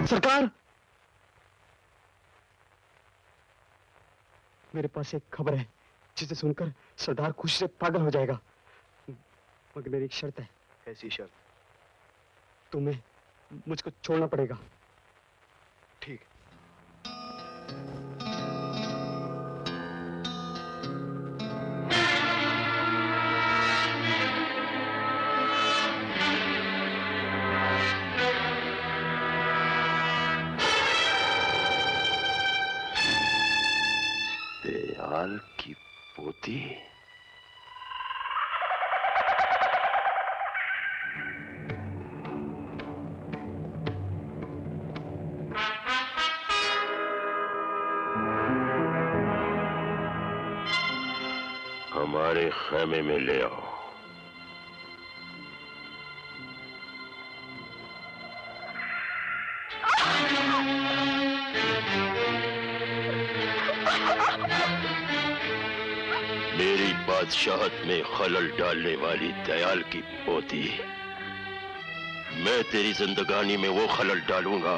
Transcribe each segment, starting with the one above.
सरकार, मेरे पास एक खबर है जिसे सुनकर सरदार खुशी से पागल हो जाएगा, मगर मेरी एक शर्त है। ऐसी शर्त? तुम्हें मुझको छोड़ना पड़ेगा। ठीक। दयाल की पोती? हमारे खेमे में ले आओ। मेरी बादशाहत में खलल डालने वाली दयाल की पोती, मैं तेरी जिंदगानी में वो खलल डालूंगा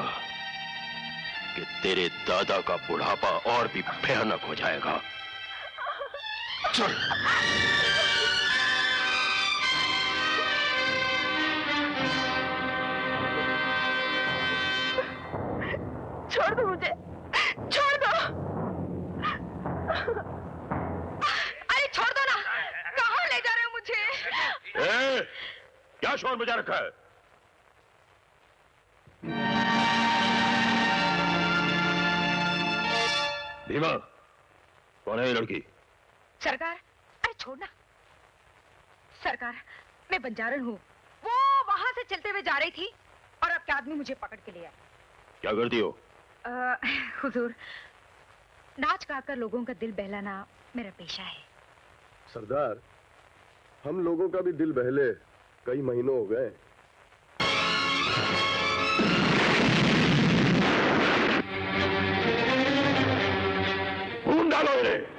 कि तेरे दादा का बुढ़ापा और भी भयानक हो जाएगा। चल। छोड़ दो मुझे, छोड़ दो। अरे छोड़ दो ना, कहाँ ले जा रहे हो मुझे? क्या शोर मचा रखा है? भीमा, कौन है ये लड़की? सरकार, अरे छोड़ना। सरकार, मैं बंजारन हूँ। वो वहां से चलते हुए जा रही थी और आपके आदमी मुझे पकड़ के ले आए। क्या करती हो? हुजूर, नाच गाकर लोगों का दिल बहलाना मेरा पेशा है। सरदार, हम लोगों का भी दिल बहले कई महीनों हो गए। खून डालो इन्हें।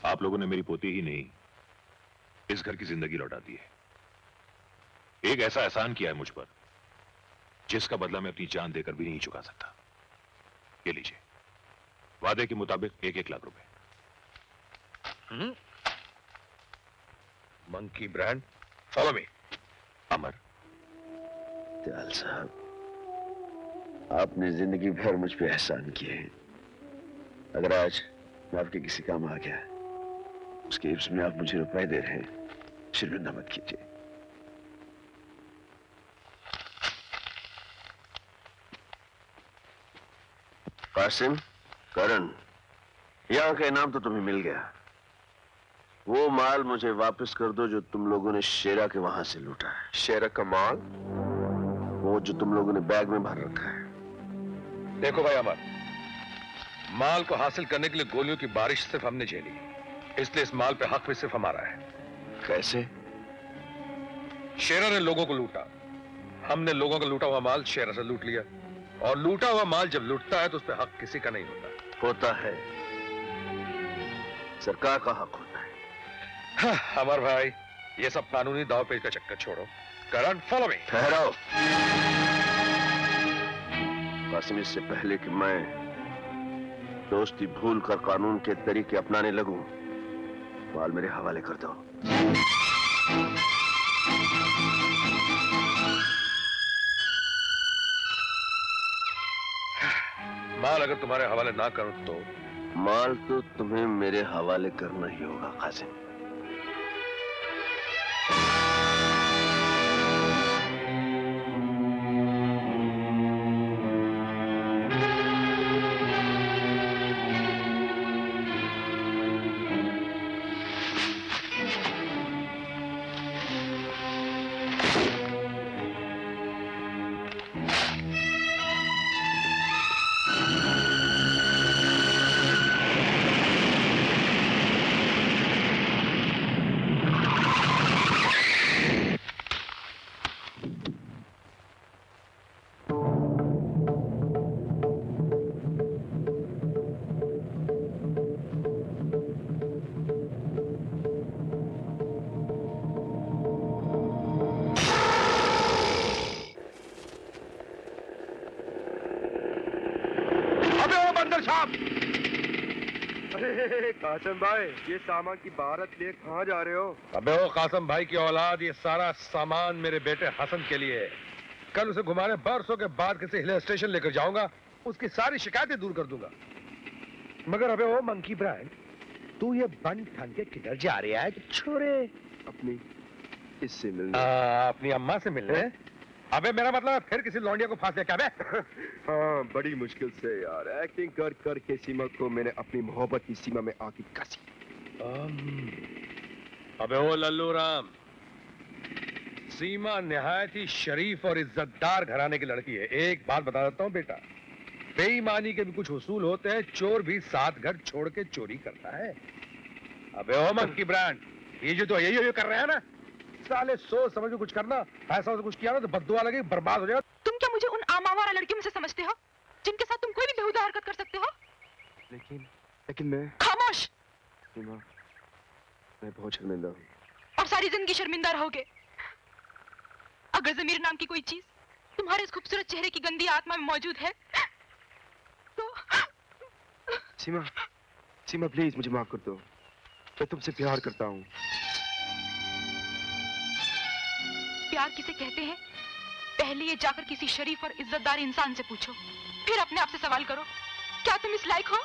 आप लोगों ने मेरी पोती ही नहीं, इस घर की जिंदगी लौटा दी है। एक ऐसा एहसान किया है मुझ पर जिसका बदला मैं अपनी जान देकर भी नहीं चुका सकता। ये लीजिए, वादे के मुताबिक 1-1 लाख रुपए। Monkey brand, follow me. Amar, Dayal साहब, आपने जिंदगी भर मुझ पे एहसान किए हैं। अगर आज मैं आपके किसी काम आ गया, उसके एवज में आप मुझे रुपए दे रहे हैं, शर्मिंदा मत कीजिए। कासिम, करण, यहाँ का इनाम तो तुम्हें मिल गया। वो माल मुझे वापस कर दो जो तुम लोगों ने शेरा के वहां से लूटा है। शेरा का माल? वो जो तुम लोगों ने बैग में भर रखा है। देखो भाई अमर, माल को हासिल करने के लिए गोलियों की बारिश सिर्फ हमने झेली, इसलिए इस माल पे हक भी सिर्फ हमारा है। कैसे? शेरा ने लोगों को लूटा, हमने लोगों का लूटा हुआ माल शेरा से लूट लिया। और लूटा हुआ माल जब लूटता है तो उस पर हक किसी का नहीं होता। होता है, सरकार का हक होता है। हाँ, अमर भाई, ये सब कानूनी दाव पेच का चक्कर छोड़ो। करण, फॉलो मी। ठहराओ कासिम, इससे पहले कि मैं दोस्ती भूल कर कानून के तरीके अपनाने लगूं, माल मेरे हवाले कर दो। माल अगर तुम्हारे हवाले ना करो तो? माल तो तुम्हें मेरे हवाले करना ही होगा कासिम। अरे कासिम भाई, ये सामान की बारात लिए कहाँ जा रहे हो? अबे ओ कासिम भाई की औलाद, ये सारा सामान मेरे बेटे हसन के लिए है। कल उसे घुमाने बरसों के बाद किसी हिल स्टेशन लेकर जाऊंगा, उसकी सारी शिकायतें दूर कर दूंगा। मगर अबे ओ मंकी ब्रांड, तू ये बन ठन के किधर जा रहा है छोरे? अपनी इससे मिलने। अपनी अम्मा से मिलने? अबे मेरा मतलब है फिर किसी लौंडिया को फांस दिया क्या बे? हाँ, बड़ी मुश्किल से यार, एक्टिंग कर कर के सीमा को मैंने अपनी मोहब्बत की सीमा में आके कसी। अबे ओ लल्लू राम, सीमा निहायत ही शरीफ और इज्जतदार घराने की लड़की है। एक बात बता देता हूँ बेटा, बेईमानी के भी कुछ उसूल होते हैं, चोर भी 7 घर छोड़ के चोरी करता है। अबे ओ मंकी ब्रांड, ये जो तो यही कर रहे हैं ना, साले सोच समझ के कुछ करना, ऐसा कुछ किया ना तो बद्दुआ लगेगी, बर्बाद हो जाएगा। तुम क्या मुझे उन आमावारा लड़कियों में से समझते हो जिनके साथ तुम कोई भी बेहुदा हरकत कर सकते हो? लेकिन मैं। खामोश। सीमा, मैं बहुत शर्मिंदा हूँ। और सारी जिंदगी शर्मिंदा रहोगे। अगर ज़मीर नाम की कोई चीज तुम्हारे इस खूबसूरत चेहरे की गंदी आत्मा में मौजूद है तो। सीमा, सीमा प्लीज मुझे माफ कर दो, मैं तुमसे प्यार करता हूँ। प्यार किसे कहते हैं, पहले ये जाकर किसी शरीफ और इज्जतदार इंसान से पूछो, फिर अपने आप से सवाल करो, क्या तुम इस लायक हो?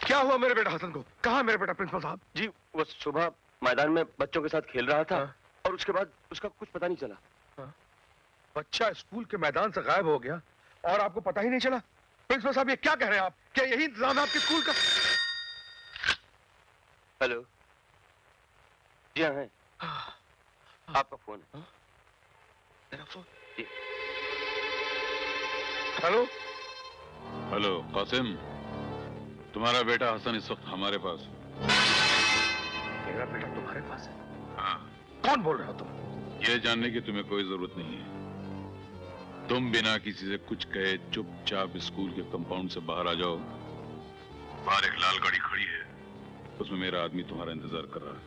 क्या हुआ मेरे बेटा हसन को? कहाँ मेरे बेटा प्रिंसिपल साहब? जी, वो सुबह मैदान में बच्चों के साथ खेल रहा था और उसके बाद उसका कुछ पता नहीं चला। बच्चा स्कूल के मैदान से गायब हो गया और आपको पता ही नहीं चला। प्रिंसिपल साहब, ये क्या कह रहे हैं आप? क्या यही इंतजाम है आपके स्कूल का? हेलो, जी हाँ है, आपका फोन है। मेरा फोन? हेलो हेलो कासिम, तुम्हारा बेटा हसन इस वक्त हमारे पास है। मेरा बेटा तुम्हारे पास है? हाँ। कौन बोल रहे हो तुम? यह जानने की तुम्हें कोई जरूरत नहीं है। तुम बिना किसी से कुछ कहे चुपचाप स्कूल के कंपाउंड से बाहर आ जाओ। बाहर एक लाल गाड़ी खड़ी है, उसमें मेरा आदमी तुम्हारा इंतजार कर रहा है।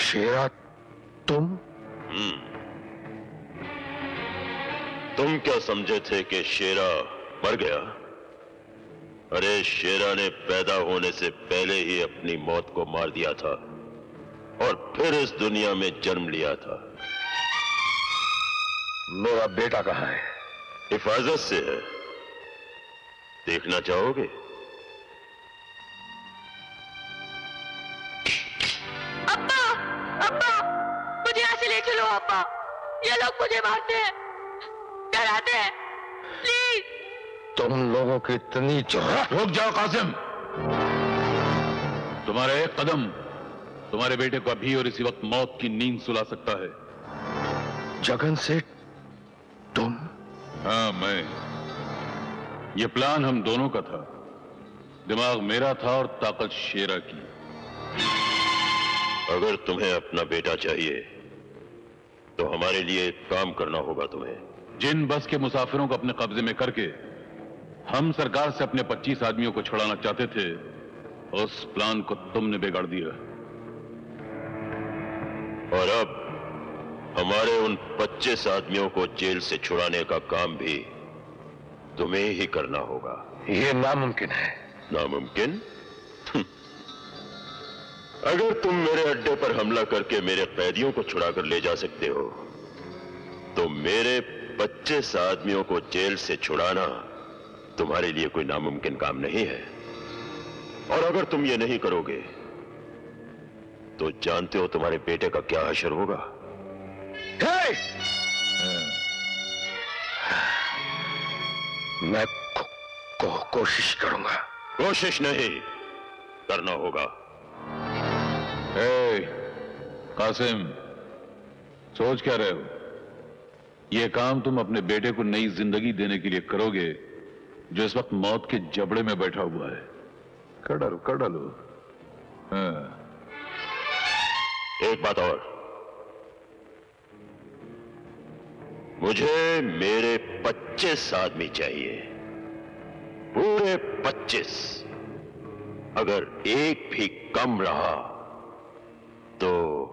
शेरा, तुम? तुम क्या समझे थे कि शेरा मर गया? अरे शेरा ने पैदा होने से पहले ही अपनी मौत को मार दिया था और फिर इस दुनिया में जन्म लिया था। मेरा बेटा कहाँ है? हिफाजत से है, देखना चाहोगे? अब्बा, अब्बा, मुझे यहाँ से ले चलो अब्बा। ये लोग मुझे मारते हैं, डराते हैं, प्लीज। तुम लोगों की इतनी जुर्रत? रुक जाओ कासिम, तुम्हारा एक कदम तुम्हारे बेटे को अभी और इसी वक्त मौत की नींद सुला सकता है। जगन सेठ, तुम? हाँ, मैं। ये प्लान हम दोनों का था। दिमाग मेरा था और ताकत शेरा की। अगर तुम्हें अपना बेटा चाहिए तो हमारे लिए एक काम करना होगा तुम्हें। जिन बस के मुसाफिरों को अपने कब्जे में करके हम सरकार से अपने 25 आदमियों को छुड़ाना चाहते थे, उस प्लान को तुमने बिगाड़ दिया। और अब हमारे उन 25 आदमियों को जेल से छुड़ाने का काम भी तुम्हें ही करना होगा। ये नामुमकिन है। नामुमकिन? अगर तुम मेरे अड्डे पर हमला करके मेरे कैदियों को छुड़ाकर ले जा सकते हो तो मेरे 25 आदमियों को जेल से छुड़ाना तुम्हारे लिए कोई नामुमकिन काम नहीं है। और अगर तुम ये नहीं करोगे तो जानते हो तुम्हारे बेटे का क्या हश्र होगा? मैं कोशिश करूंगा। कोशिश नहीं, करना होगा। कासिम, सोच क्या रहे हो? यह काम तुम अपने बेटे को नई जिंदगी देने के लिए करोगे जो इस वक्त मौत के जबड़े में बैठा हुआ है। कर डालो। हाँ। एक बात और, मुझे मेरे 25 आदमी चाहिए, पूरे 25। अगर एक भी कम रहा तो